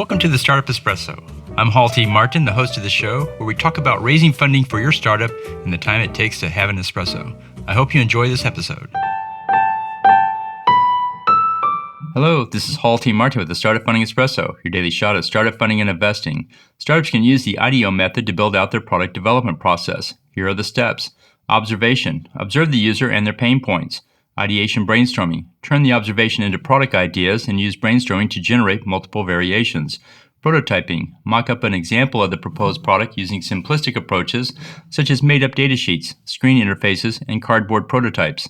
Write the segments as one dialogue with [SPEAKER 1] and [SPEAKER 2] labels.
[SPEAKER 1] Welcome to the Startup Espresso. I'm Hall T. Martin, the host of the show, where we talk about raising funding for your startup and the time it takes to have an espresso. I hope you enjoy this episode. Hello, this is Hall T. Martin with the Startup Funding Espresso, your daily shot at startup funding and investing. Startups can use the IDEO method to build out their product development process. Here are the steps. Observation. Observe the user and their pain points. Ideation brainstorming. Turn the observation into product ideas and use brainstorming to generate multiple variations. Prototyping. Mock up an example of the proposed product using simplistic approaches such as made-up datasheets, screen interfaces, and cardboard prototypes.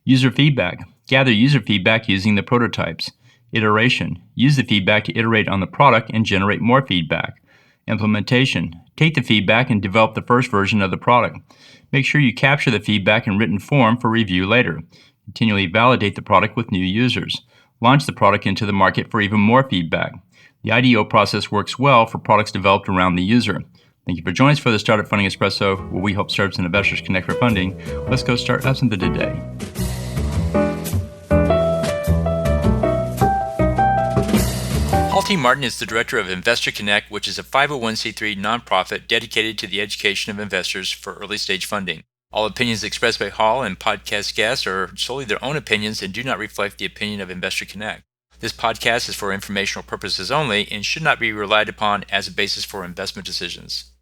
[SPEAKER 1] User feedback. Gather user feedback using the prototypes. Iteration. Use the feedback to iterate on the product and generate more feedback. Implementation. Take the feedback and develop the first version of the product. Make sure you capture the feedback in written form for review later. Continually validate the product with new users. Launch the product into the market for even more feedback. The IDEO process works well for products developed around the user. Thank you for joining us for the Startup Funding Espresso, where we help startups and investors connect for funding. Let's go start something today. Hall T. Martin is the director of Investor Connect, which is a 501c3 nonprofit dedicated to the education of investors for early stage funding. All opinions expressed by Hall and podcast guests are solely their own opinions and do not reflect the opinion of Investor Connect. This podcast is for informational purposes only and should not be relied upon as a basis for investment decisions.